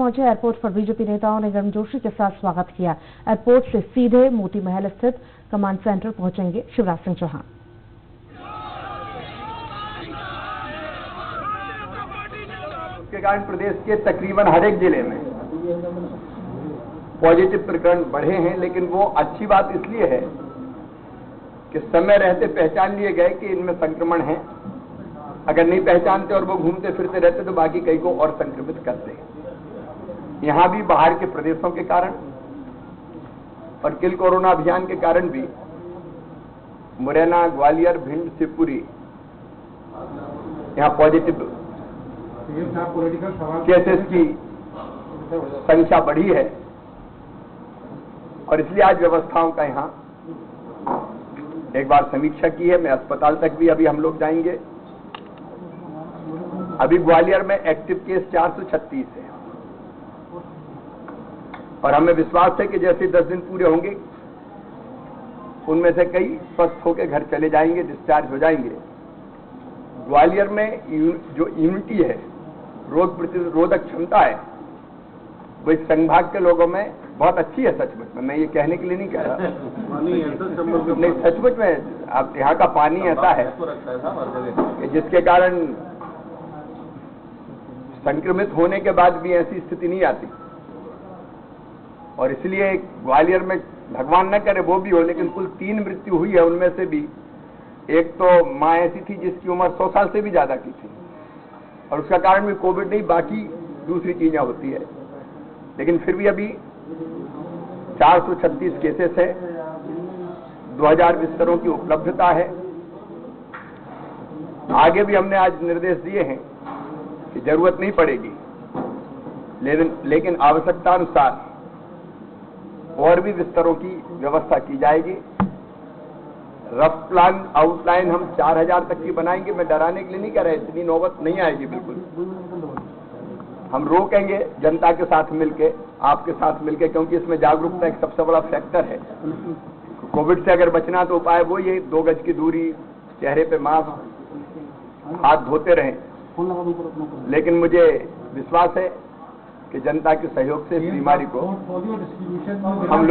पहुंचे एयरपोर्ट पर बीजेपी नेताओं ने गर्मजोशी के साथ स्वागत किया। एयरपोर्ट से सीधे मोती महल स्थित कमांड सेंटर पहुंचेंगे शिवराज सिंह चौहान। उसके कारण प्रदेश के तकरीबन हर एक जिले में पॉजिटिव प्रकरण बढ़े हैं, लेकिन वो अच्छी बात इसलिए है कि समय रहते पहचान लिए गए कि इनमें संक्रमण है। अगर नहीं पहचानते और वो घूमते फिरते रहते तो बाकी कई को और संक्रमित करते हैं। यहां भी बाहर के प्रदेशों के कारण और किल कोरोना अभियान के कारण भी मुरैना, ग्वालियर, भिंड, शिवपुरी यहां पॉजिटिव केसेस की संख्या बढ़ी है और इसलिए आज व्यवस्थाओं का यहां एक बार समीक्षा की है। मैं अस्पताल तक भी अभी हम लोग जाएंगे। अभी ग्वालियर में एक्टिव केस 436 है और हमें विश्वास है कि जैसे 10 दिन पूरे होंगे उनमें से कई स्वस्थ होकर घर चले जाएंगे, डिस्चार्ज हो जाएंगे। ग्वालियर में जो इम्यूनिटी है, रोग प्रतिरोधक क्षमता है, वो इस संभाग के लोगों में बहुत अच्छी है। सचमुच में मैं ये कहने के लिए नहीं कह रहा, नहीं सचमुच में आप यहाँ का पानी ऐसा है कि जिसके कारण संक्रमित होने के बाद भी ऐसी स्थिति नहीं आती। और इसलिए ग्वालियर में भगवान न करे वो भी हो, लेकिन कुल 3 मृत्यु हुई है। उनमें से भी एक तो माँ ऐसी थी जिसकी उम्र 100 साल से भी ज्यादा की थी और उसका कारण भी कोविड नहीं, बाकी दूसरी चीजें होती है। लेकिन फिर भी अभी 436 केसेस है, 2000 बिस्तरों की उपलब्धता है। आगे भी हमने आज निर्देश दिए हैं कि जरूरत नहीं पड़ेगी, लेकिन आवश्यकता अनुसार और भी बिस्तरों की व्यवस्था की जाएगी। रफ प्लान आउटलाइन हम 4000 तक की बनाएंगे। मैं डराने के लिए नहीं कह रहा, इतनी नौबत नहीं आएगी बिल्कुल। हम रोकेंगे जनता के साथ मिलके, आपके साथ मिलके, क्योंकि इसमें जागरूकता एक सबसे बड़ा फैक्टर है। कोविड से अगर बचना तो उपाय वो ये 2 गज की दूरी, चेहरे पे मास्क, हाथ धोते रहें। लेकिन मुझे विश्वास है कि जनता के सहयोग से इस बीमारी को हम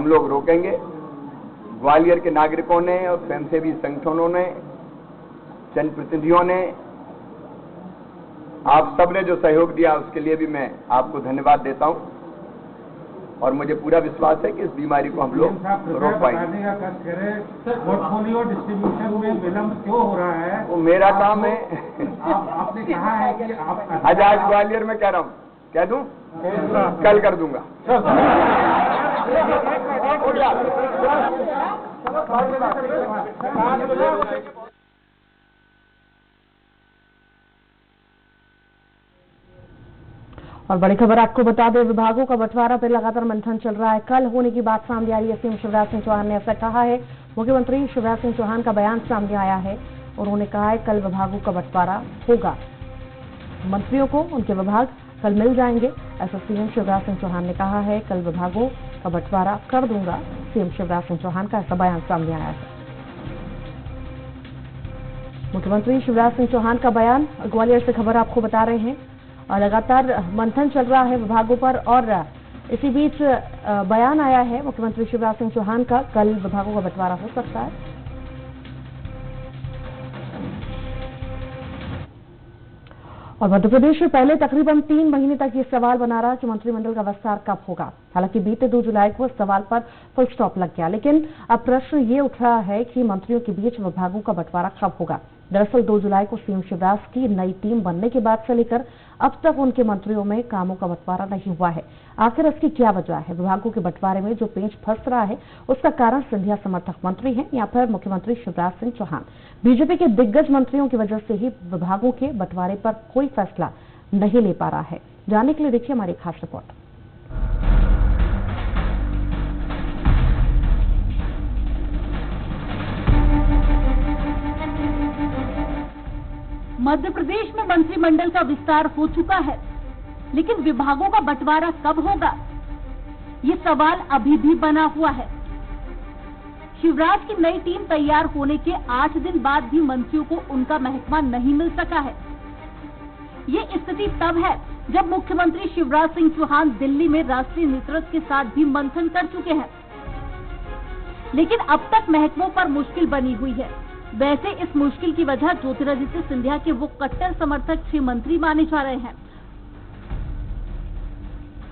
लोग रोकेंगे। ग्वालियर के नागरिकों ने और स्वयंसेवी संगठनों ने, जनप्रतिनिधियों ने, आप सबने जो सहयोग दिया उसके लिए भी मैं आपको धन्यवाद देता हूं और मुझे पूरा विश्वास है कि इस बीमारी को हम लोग रोक पाएंगे। पोर्टफोलियो डिस्ट्रीब्यूशन में विलंब क्यों हो रहा है? वो मेरा काम है। आपने कहा है कि आप आज ग्वालियर में कह रहा हूँ, कह दूं, कल कर दूंगा। और बड़ी खबर आपको बता दें, विभागों का बंटवारा पर लगातार मंथन चल रहा है। कल होने की बात सामने आ रही है। सीएम शिवराज सिंह चौहान ने ऐसा कहा है। मुख्यमंत्री शिवराज सिंह चौहान का बयान सामने आया है और उन्होंने कहा है कल विभागों का बंटवारा होगा, मंत्रियों को उनके विभाग कल मिल जाएंगे। ऐसा सीएम शिवराज सिंह चौहान ने कहा है। कल विभागों का बंटवारा कर दूंगा, सीएम शिवराज सिंह चौहान का ऐसा बयान सामने आया है। मुख्यमंत्री शिवराज सिंह चौहान का बयान, ग्वालियर से खबर आपको बता रहे हैं। और लगातार मंथन चल रहा है विभागों पर और इसी बीच बयान आया है मुख्यमंत्री शिवराज सिंह चौहान का, कल विभागों का बंटवारा हो सकता है। और मध्य प्रदेश में पहले तकरीबन 3 महीने तक ये सवाल बना रहा कि मंत्रिमंडल का विस्तार कब होगा। हालांकि बीते 2 जुलाई को इस सवाल पर फुल स्टॉप लग गया, लेकिन अब प्रश्न ये उठ रहा है कि मंत्रियों के बीच विभागों का बंटवारा कब होगा। दरअसल 2 जुलाई को सीएम शिवराज की नई टीम बनने के बाद से लेकर अब तक उनके मंत्रियों में कामों का बंटवारा नहीं हुआ है। आखिर इसकी क्या वजह है? विभागों के बंटवारे में जो पेंच फंस रहा है उसका कारण सिंधिया समर्थक मंत्री हैं या फिर मुख्यमंत्री शिवराज सिंह चौहान? बीजेपी के दिग्गज मंत्रियों की वजह से ही विभागों के बंटवारे पर कोई फैसला नहीं ले पा रहा है। जानने के लिए देखिए हमारी खास रिपोर्ट। मध्य प्रदेश में मंत्रिमंडल का विस्तार हो चुका है, लेकिन विभागों का बंटवारा कब होगा, ये सवाल अभी भी बना हुआ है। शिवराज की नई टीम तैयार होने के 8 दिन बाद भी मंत्रियों को उनका महकमा नहीं मिल सका है। ये स्थिति तब है जब मुख्यमंत्री शिवराज सिंह चौहान दिल्ली में राष्ट्रीय नेतृत्व के साथ भी मंथन कर चुके हैं, लेकिन अब तक महकमों पर मुश्किल बनी हुई है। वैसे इस मुश्किल की वजह ज्योतिरादित्य सिंधिया के वो कट्टर समर्थक 6 मंत्री माने जा रहे हैं,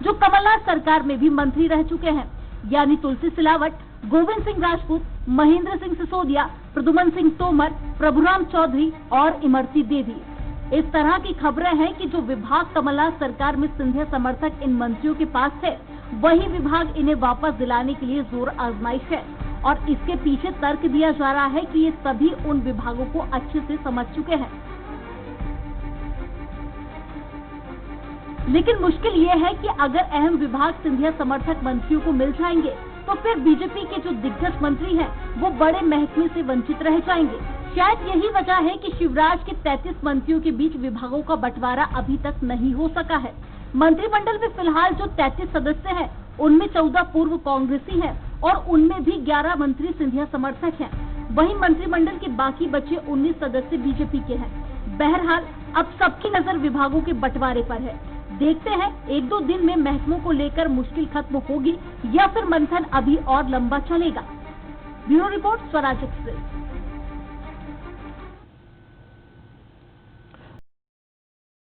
जो कमलनाथ सरकार में भी मंत्री रह चुके हैं, यानी तुलसी सिलावट, गोविंद सिंह राजपूत, महेंद्र सिंह सिसोदिया, प्रद्युम्न सिंह तोमर, प्रभुराम चौधरी और इमरती देवी। इस तरह की खबरें हैं कि जो विभाग कमलनाथ सरकार में सिंधिया समर्थक इन मंत्रियों के पास थे, वही विभाग इन्हें वापस दिलाने के लिए जोर आजमाइश है और इसके पीछे तर्क दिया जा रहा है कि ये सभी उन विभागों को अच्छे से समझ चुके हैं। लेकिन मुश्किल ये है कि अगर अहम विभाग सिंधिया समर्थक मंत्रियों को मिल जाएंगे तो फिर बीजेपी के जो दिग्गज मंत्री हैं वो बड़े महकमे से वंचित रह जाएंगे। शायद यही वजह है कि शिवराज के 33 मंत्रियों के बीच विभागों का बंटवारा अभी तक नहीं हो सका है। मंत्रिमंडल में फिलहाल जो 33 सदस्य हैं, उनमें 14 पूर्व कांग्रेसी हैं और उनमें भी 11 मंत्री सिंधिया समर्थक हैं। वहीं मंत्रिमंडल के बाकी बचे 19 सदस्य बीजेपी के हैं। बहरहाल अब सबकी नजर विभागों के बंटवारे पर है। देखते हैं 1-2 दिन में महकमों को लेकर मुश्किल खत्म होगी या फिर मंथन अभी और लंबा चलेगा। Bureau report, Swaraj express.